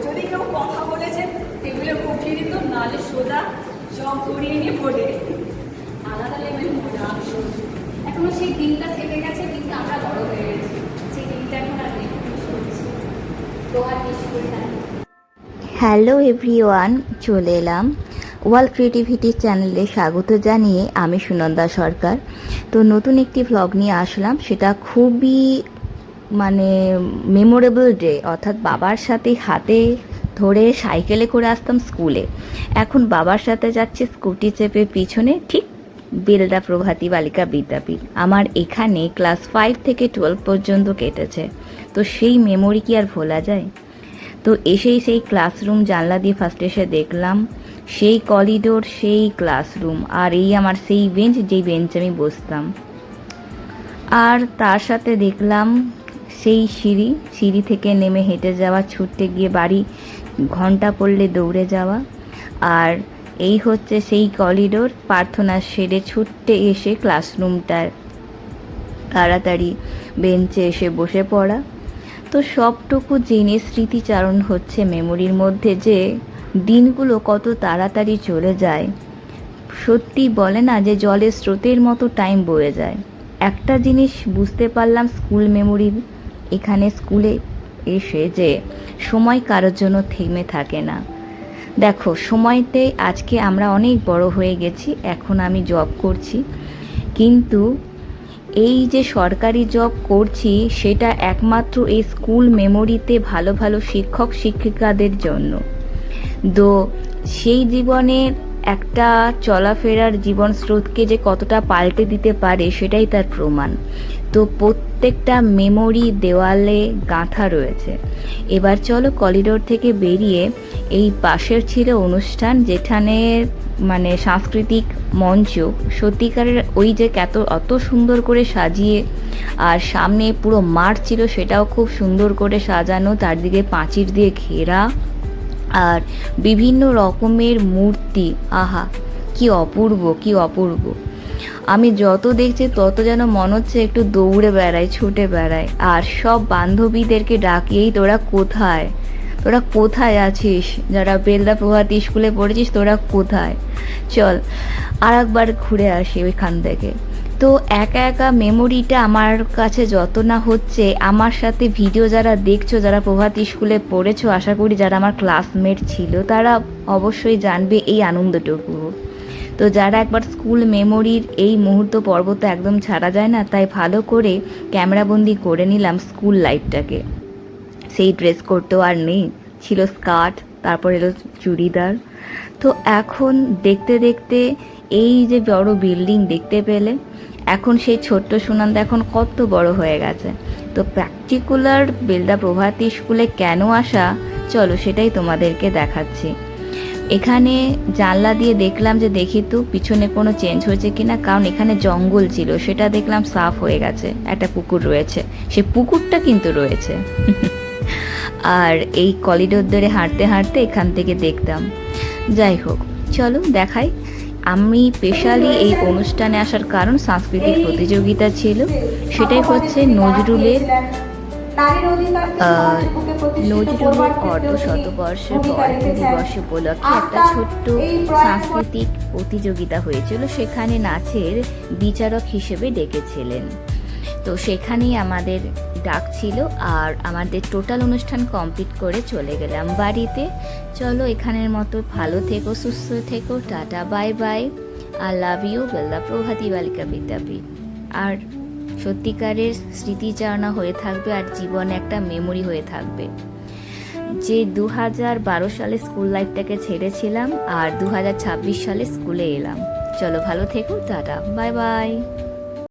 যদি কেউ কথা বলেছে টেবিলে উঠিয়ে দিত, নাহলে সোজা সব করিয়ে নিয়ে পড়ে আলাদা লেভেল মজা আসল। এখনো সেই দিনটা থেকে গেছে, কিন্তু আমরা বড় হয়ে গেছি, সেই দিনটা এখন আর নেই। হ্যালো এভরিওয়ান, চলে এলাম ওয়ার্ল্ড ক্রিয়েটিভিটি চ্যানেলে স্বাগত জানিয়ে। আমি সুনন্দা সরকার। তো নতুন একটি ভ্লগ নিয়ে আসলাম, সেটা খুবই মেমোরেবল ডে। অর্থাৎ বাবার সাথে হাতে ধরে সাইকেলে করে আসতাম স্কুলে, এখন বাবার সাথে যাচ্ছে স্কুটি চেপে পিছনে, ঠিক বেলদা প্রভাতী বালিকা বিদ্যাপীঠ। আমার এখানে ক্লাস 5 থেকে 12 পর্যন্ত কেটেছে। তো সেই মেমোরি কি আর ভোলা যায়? তো এসেই সেই ক্লাসরুম জানলা দিয়ে ফার্স্ট এসে দেখলাম সেই করিডোর, সেই ক্লাসরুম, আর এই আমার সেই বেঞ্চ, যেই বেঞ্চে আমি বসতাম। আর তার সাথে দেখলাম সেই সিঁড়ি থেকে নেমে হেঁটে যাওয়া, ছুটতে গিয়ে বাড়ি, ঘন্টা পড়লে দৌড়ে যাওয়া। আর এই হচ্ছে সেই করিডোর, প্রার্থনা সেরে ছুটতে এসে ক্লাসরুমটার তাড়াতাড়ি বেঞ্চে এসে বসে পড়া। তো সবটুকু জিনিস স্মৃতিচারণ হচ্ছে মেমোরির মধ্যে, যে দিনগুলো কত তাড়াতাড়ি চলে যায়। সত্যি বলে না যে জলের স্রোতের মতো টাইম বয়ে যায়। একটা জিনিস বুঝতে পারলাম স্কুল মেমোরি, এখানে স্কুলে এসে, যে সময় কারোর জন্য থেমে থাকে না। দেখো, সময়তে আজকে আমরা অনেক বড় হয়ে গেছি, এখন আমি জব করছি, কিন্তু এই যে সরকারি জব করছি সেটা একমাত্র এই স্কুল মেমোরিতে ভালো ভালো শিক্ষক শিক্ষিকাদের জন্য। তো সেই জীবনের একটা চলাফেরার জীবন স্রোতকে যে কতটা পাল্টে দিতে পারে সেটাই তার প্রমাণ। তো প্রত্যেকটা মেমোরি দেওয়ালে গাঁথা রয়েছে। এবার চলো করিডোর থেকে বেরিয়ে, এই পাশের ছিল অনুষ্ঠান, যেখানে সাংস্কৃতিক মঞ্চ, সত্যিকারের ওই যে অত সুন্দর করে সাজিয়ে, আর সামনে পুরো মাঠ ছিল, সেটাও খুব সুন্দর করে সাজানো, চারদিকে পাঁচির দিয়ে ঘেরা, আর বিভিন্ন রকমের মূর্তি। আহা, কি অপূর্ব, কি অপূর্ব! আমি যত দেখছি তত যেন মনে হচ্ছে একটু দৌড়ে বেড়াই, ছুটে বেড়াই। আর সব বান্ধবীদেরকে ডাকিয়েই, তোরা কোথায়, তোরা কোথায় আছিস, যারা বেলদা প্রভাতী স্কুলে পড়েছিস, তোরা কোথায়, চল আর একবার ঘুরে আসি ওইখান থেকে। তো একা একা মেমোরিটা আমার কাছে যত না হচ্ছে, আমার সাথে ভিডিও যারা দেখছো, যারা প্রভাতী স্কুলে পড়েছো, আশা করি যারা আমার ক্লাসমেট ছিল, তারা অবশ্যই জানবে এই আনন্দটুকু। তো যারা একবার স্কুল মেমোরির এই মুহূর্ত পর্ব তো একদম ছাড়া যায় না, তাই ভালো করে ক্যামেরাবন্দি করে নিলাম স্কুল লাইফটাকে। সেই ড্রেস কোড তো আর নেই, ছিল স্কার্ট, তারপর এলো চুড়িদার। তো এখন দেখতে দেখতে এই যে বড় বিল্ডিং দেখতে পেলে, এখন সেই ছোট্ট সুনন্দা এখন কত বড় হয়ে গেছে। তো পার্টিকুলার বেলদা প্রভাতী স্কুলে কেন আসা, চলো সেটাই তোমাদেরকে দেখাচ্ছি। এখানে জানলা দিয়ে দেখলাম যে দেখি তো পিছনে কোনো চেঞ্জ হয়েছে কিনা, কারণ এখানে জঙ্গল ছিল, সেটা দেখলাম সাফ হয়ে গেছে, একটা পুকুর রয়েছে, সে পুকুরটা কিন্তু রয়েছে। আর এই করিডোর ধরে হাঁটতে হাঁটতে এখান থেকে দেখতাম। যাই হোক, চলো দেখাই। আমি স্পেশালি এই অনুষ্ঠানে আসার কারণ, সাংস্কৃতিক প্রতিযোগিতা ছিল, সেটাই হচ্ছে নজরুলের অর্ধশতবর্ষের বয়স দিবস উপলক্ষে একটা ছোট্ট সাংস্কৃতিক প্রতিযোগিতা হয়েছিল। সেখানে নাচের বিচারক হিসেবে ডেকেছিলেন। তো সেখানেই আমাদের ডাক ছিল, আর আমাদের টোটাল অনুষ্ঠান কমপ্লিট করে চলে গেলাম বাড়িতে। চলো, এখানের মতো ভালো থেকো, সুস্থ থেকো, টাটা, bye bye, I love you, Belda Prabhati Balika Vidyapith. আর সত্যিকারের স্মৃতিচারণা হয়ে থাকবে, আর জীবনে একটা মেমোরি হয়ে থাকবে। যে 2012 সালে স্কুল লাইফটাকে ছেড়েছিলাম আর 2026 সালে স্কুলে এলাম। চলো ভালো থেকো, টাটা, বাই বাই।